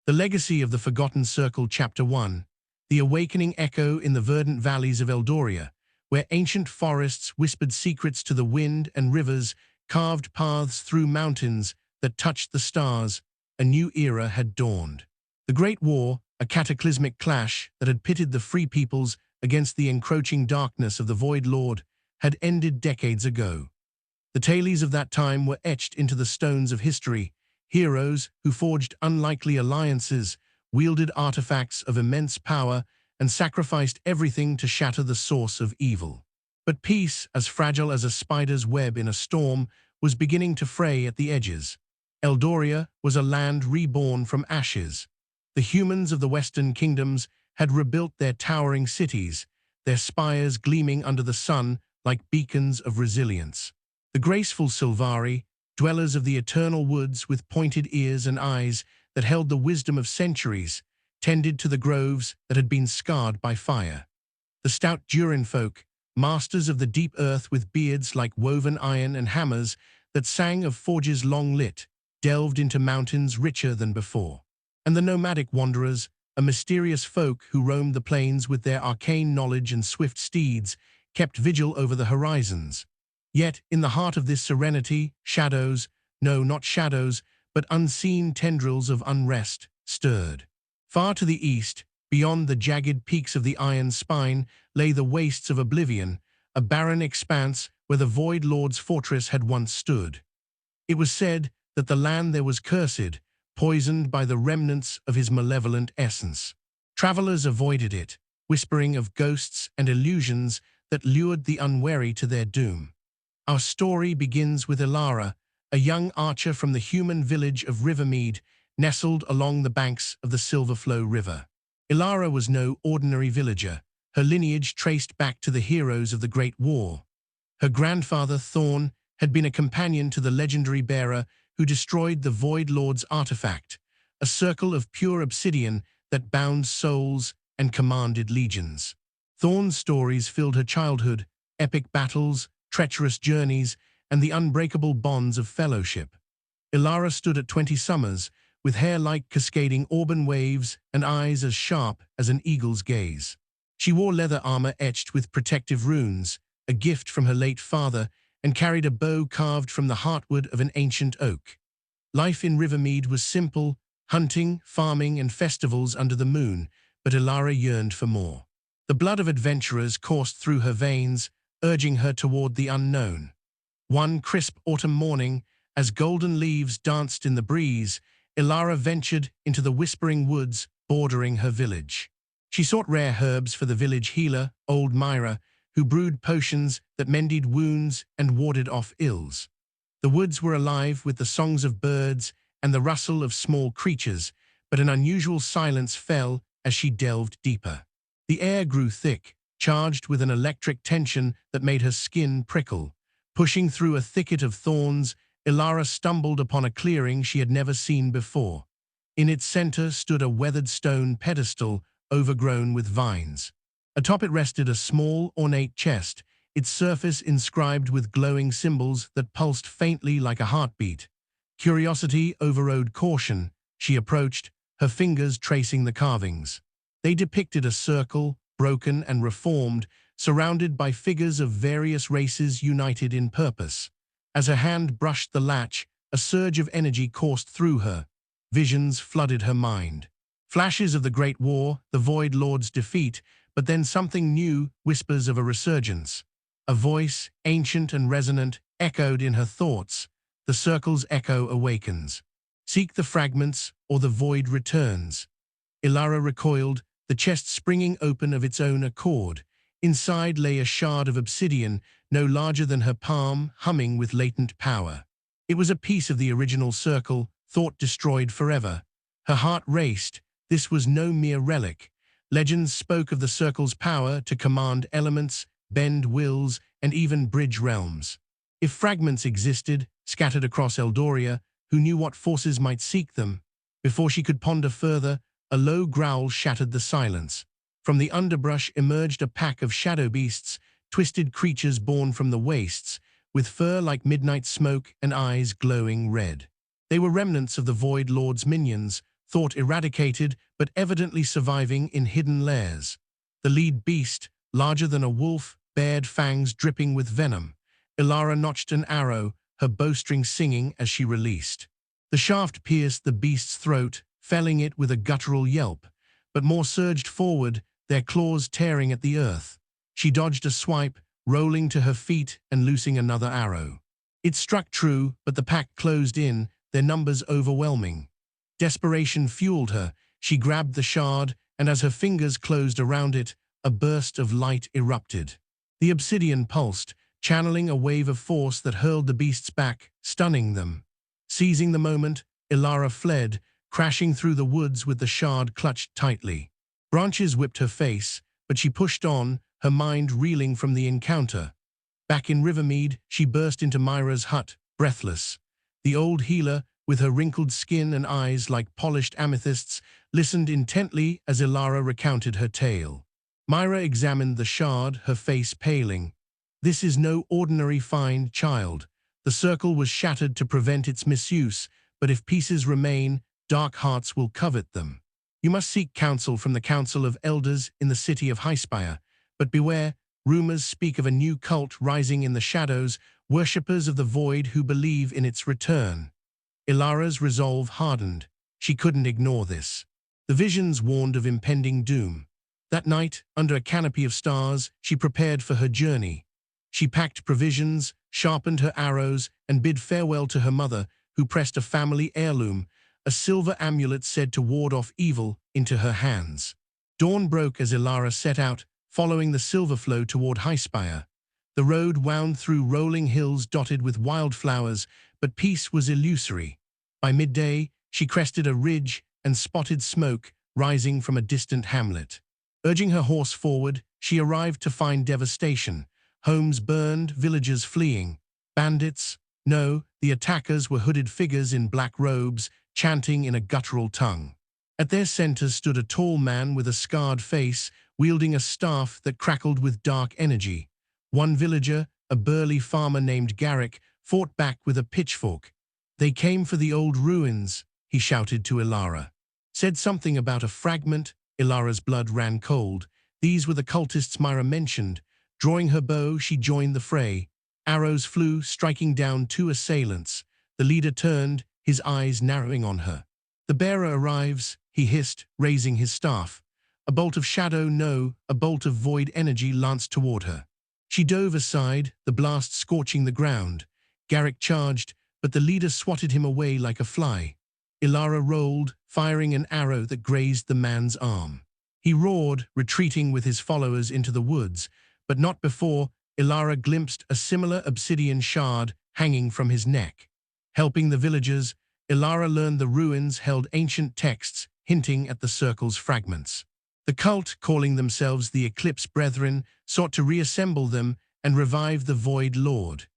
The Legacy of the Forgotten Circle Chapter 1. The awakening echo in the verdant valleys of Eldoria, where ancient forests whispered secrets to the wind and rivers carved paths through mountains that touched the stars. A new era had dawned. The Great War, a cataclysmic clash that had pitted the free peoples against the encroaching darkness of the Void Lord, had ended decades ago. The tales of that time were etched into the stones of history. Heroes who forged unlikely alliances, wielded artifacts of immense power, and sacrificed everything to shatter the source of evil. But peace, as fragile as a spider's web in a storm, was beginning to fray at the edges. Eldoria was a land reborn from ashes. The humans of the Western Kingdoms had rebuilt their towering cities, their spires gleaming under the sun like beacons of resilience. The graceful Sylvari, dwellers of the eternal woods with pointed ears and eyes that held the wisdom of centuries, tended to the groves that had been scarred by fire. The stout Durinfolk, masters of the deep earth with beards like woven iron and hammers that sang of forges long lit, delved into mountains richer than before. And the nomadic wanderers, a mysterious folk who roamed the plains with their arcane knowledge and swift steeds, kept vigil over the horizons. Yet, in the heart of this serenity, shadows, no, not shadows, but unseen tendrils of unrest, stirred. Far to the east, beyond the jagged peaks of the Iron Spine, lay the wastes of oblivion, a barren expanse where the Void Lord's fortress had once stood. It was said that the land there was cursed, poisoned by the remnants of his malevolent essence. Travelers avoided it, whispering of ghosts and illusions that lured the unwary to their doom. Our story begins with Elara, a young archer from the human village of Rivermead, nestled along the banks of the Silverflow River. Elara was no ordinary villager, her lineage traced back to the heroes of the Great War. Her grandfather, Thorn, had been a companion to the legendary bearer who destroyed the Void Lord's artifact, a circle of pure obsidian that bound souls and commanded legions. Thorn's stories filled her childhood, epic battles, treacherous journeys, and the unbreakable bonds of fellowship. Elara stood at 20 summers, with hair like cascading auburn waves and eyes as sharp as an eagle's gaze. She wore leather armor etched with protective runes, a gift from her late father, and carried a bow carved from the heartwood of an ancient oak. Life in Rivermead was simple, hunting, farming, and festivals under the moon, but Elara yearned for more. The blood of adventurers coursed through her veins, urging her toward the unknown. One crisp autumn morning, as golden leaves danced in the breeze, Elara ventured into the whispering woods bordering her village. She sought rare herbs for the village healer, old Mira, who brewed potions that mended wounds and warded off ills. The woods were alive with the songs of birds and the rustle of small creatures, but an unusual silence fell as she delved deeper. The air grew thick, charged with an electric tension that made her skin prickle. Pushing through a thicket of thorns, Elara stumbled upon a clearing she had never seen before. In its center stood a weathered stone pedestal overgrown with vines. Atop it rested a small, ornate chest, its surface inscribed with glowing symbols that pulsed faintly like a heartbeat. Curiosity overrode caution. She approached, her fingers tracing the carvings. They depicted a circle, broken and reformed, surrounded by figures of various races united in purpose. As her hand brushed the latch, a surge of energy coursed through her. Visions flooded her mind. Flashes of the Great War, the Void Lord's defeat, but then something new, whispers of a resurgence. A voice, ancient and resonant, echoed in her thoughts. The circle's echo awakens. Seek the fragments, or the void returns. Elara recoiled, the chest springing open of its own accord. Inside lay a shard of obsidian, no larger than her palm, humming with latent power. It was a piece of the original circle, thought destroyed forever. Her heart raced. This was no mere relic. Legends spoke of the circle's power to command elements, bend wills, and even bridge realms. If fragments existed, scattered across Eldoria, who knew what forces might seek them? Before she could ponder further, a low growl shattered the silence. From the underbrush emerged a pack of shadow beasts, twisted creatures born from the wastes, with fur like midnight smoke and eyes glowing red. They were remnants of the Void Lord's minions, thought eradicated, but evidently surviving in hidden lairs. The lead beast, larger than a wolf, bared fangs dripping with venom. Elara notched an arrow, her bowstring singing as she released. The shaft pierced the beast's throat, felling it with a guttural yelp, but more surged forward, their claws tearing at the earth. She dodged a swipe, rolling to her feet and loosing another arrow. It struck true, but the pack closed in, their numbers overwhelming. Desperation fueled her. She grabbed the shard, and as her fingers closed around it, a burst of light erupted. The obsidian pulsed, channeling a wave of force that hurled the beasts back, stunning them. Seizing the moment, Elara fled, crashing through the woods with the shard clutched tightly. Branches whipped her face, but she pushed on, her mind reeling from the encounter. Back in Rivermead, she burst into Mira's hut, breathless. The old healer, with her wrinkled skin and eyes like polished amethysts, listened intently as Elara recounted her tale. Mira examined the shard, her face paling. "This is no ordinary find, child. The circle was shattered to prevent its misuse, but if pieces remain, dark hearts will covet them. You must seek counsel from the Council of Elders in the city of Highspire, but beware, rumors speak of a new cult rising in the shadows, worshippers of the void who believe in its return." Elara's resolve hardened. She couldn't ignore this. The visions warned of impending doom. That night, under a canopy of stars, she prepared for her journey. She packed provisions, sharpened her arrows, and bid farewell to her mother, who pressed a family heirloom, a silver amulet said to ward off evil, into her hands. Dawn broke as Elara set out, following the silver flow toward Highspire. The road wound through rolling hills dotted with wildflowers, but peace was illusory. By midday, she crested a ridge and spotted smoke rising from a distant hamlet. Urging her horse forward, she arrived to find devastation. Homes burned, villagers fleeing. Bandits? No, the attackers were hooded figures in black robes, chanting in a guttural tongue. At their center stood a tall man with a scarred face, wielding a staff that crackled with dark energy. One villager, a burly farmer named Garrick, fought back with a pitchfork. "They came for the old ruins," he shouted to Elara. Said something about a fragment. Elara's blood ran cold. These were the cultists Mira mentioned. Drawing her bow, she joined the fray. Arrows flew, striking down two assailants. The leader turned, his eyes narrowing on her. "The bearer arrives," he hissed, raising his staff. A bolt of shadow, no, a bolt of void energy lanced toward her. She dove aside, the blast scorching the ground. Garrick charged, but the leader swatted him away like a fly. Elara rolled, firing an arrow that grazed the man's arm. He roared, retreating with his followers into the woods, but not before Elara glimpsed a similar obsidian shard hanging from his neck. Helping the villagers, Elara learned the ruins held ancient texts hinting at the circle's fragments. The cult, calling themselves the Eclipse Brethren, sought to reassemble them and revive the Void Lord.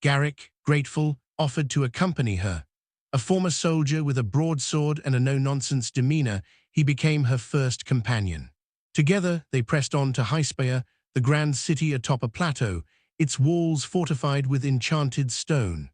Garrick, grateful, offered to accompany her. A former soldier with a broadsword and a no-nonsense demeanor, he became her first companion. Together, they pressed on to Highspire, the grand city atop a plateau, its walls fortified with enchanted stone.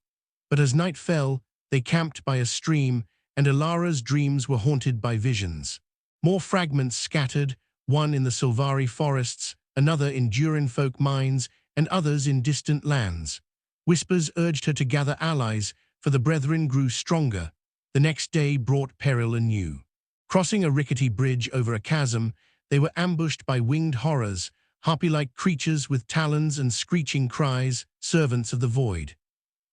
But as night fell, they camped by a stream, and Elara's dreams were haunted by visions. More fragments scattered, one in the Sylvari forests, another in Durinfolk mines, and others in distant lands. Whispers urged her to gather allies, for the brethren grew stronger. The next day brought peril anew. Crossing a rickety bridge over a chasm, they were ambushed by winged horrors, harpy-like creatures with talons and screeching cries, servants of the void.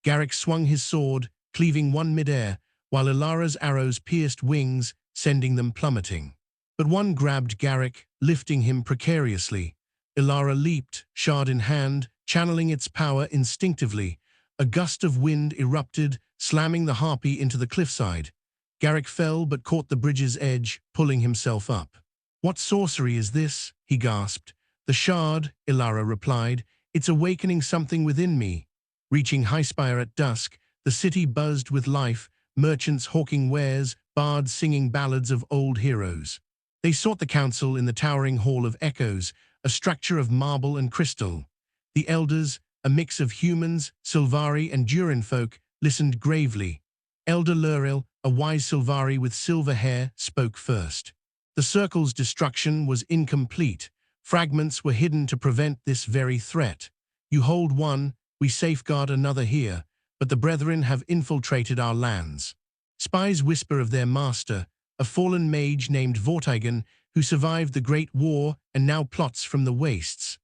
Garrick swung his sword, cleaving one mid-air, while Elara's arrows pierced wings, sending them plummeting. But one grabbed Garrick, lifting him precariously. Elara leaped, shard in hand, channeling its power instinctively. A gust of wind erupted, slamming the harpy into the cliffside. Garrick fell but caught the bridge's edge, pulling himself up. "What sorcery is this?" he gasped. "The shard," Elara replied. "It's awakening something within me." Reaching Highspire at dusk, the city buzzed with life, merchants hawking wares, bards singing ballads of old heroes. They sought the council in the towering Hall of Echoes, a structure of marble and crystal. The elders, a mix of humans, Sylvari and Durinfolk, listened gravely. Elder Luril, a wise Sylvari with silver hair, spoke first. The circle's destruction was incomplete. Fragments were hidden to prevent this very threat. You hold one, we safeguard another here, but the Brethren have infiltrated our lands. Spies whisper of their master, a fallen mage named Vortigern, who survived the Great War and now plots from the wastes.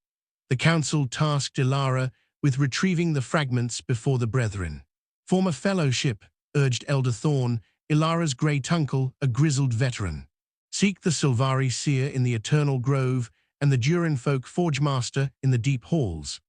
The council tasked Elara with retrieving the fragments before the Brethren. Form a fellowship, urged Elder Thorn, Ilara's great uncle, a grizzled veteran. Seek the Sylvari seer in the Eternal Grove and the Durinfolk Forgemaster in the deep halls.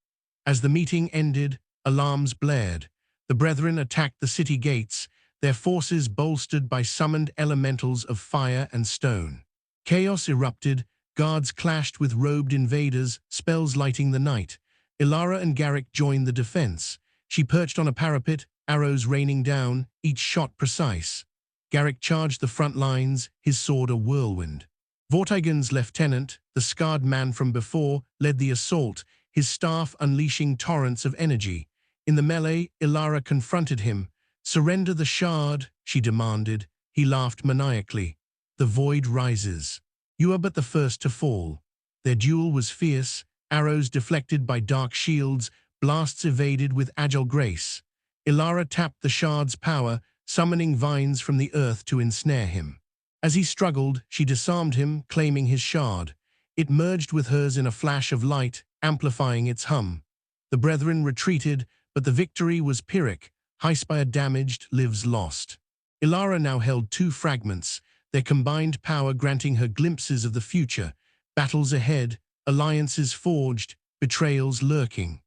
As the meeting ended, alarms blared. The Brethren attacked the city gates, their forces bolstered by summoned elementals of fire and stone. Chaos erupted, guards clashed with robed invaders, spells lighting the night. Elara and Garrick joined the defense. She perched on a parapet, arrows raining down, each shot precise. Garrick charged the front lines, his sword a whirlwind. Vortigern's lieutenant, the scarred man from before, led the assault, his staff unleashing torrents of energy. In the melee, Elara confronted him. "Surrender the shard," she demanded. He laughed maniacally. "The void rises. You are but the first to fall." Their duel was fierce, arrows deflected by dark shields, blasts evaded with agile grace. Elara tapped the shard's power, summoning vines from the earth to ensnare him. As he struggled, she disarmed him, claiming his shard. It merged with hers in a flash of light, amplifying its hum. The Brethren retreated, but the victory was Pyrrhic. Highspire damaged, lives lost. Elara now held 2 fragments, their combined power granting her glimpses of the future, battles ahead, alliances forged, betrayals lurking.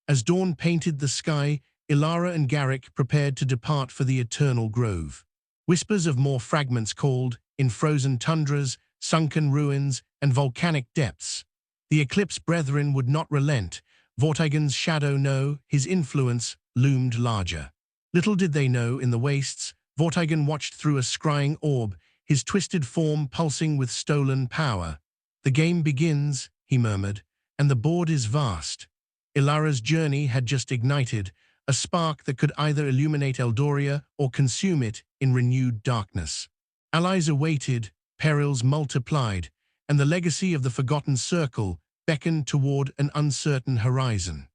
As dawn painted the sky, Elara and Garrick prepared to depart for the Eternal Grove. Whispers of more fragments called, in frozen tundras, sunken ruins, and volcanic depths. The Eclipse Brethren would not relent. Vortigern's shadow his influence loomed larger. Little did they know, in the wastes, Vortigern watched through a scrying orb, his twisted form pulsing with stolen power. "The game begins," he murmured, "and the board is vast." Elara's journey had just ignited, a spark that could either illuminate Eldoria or consume it in renewed darkness. Allies awaited, perils multiplied, and the legacy of the Forgotten Circle beckoned toward an uncertain horizon.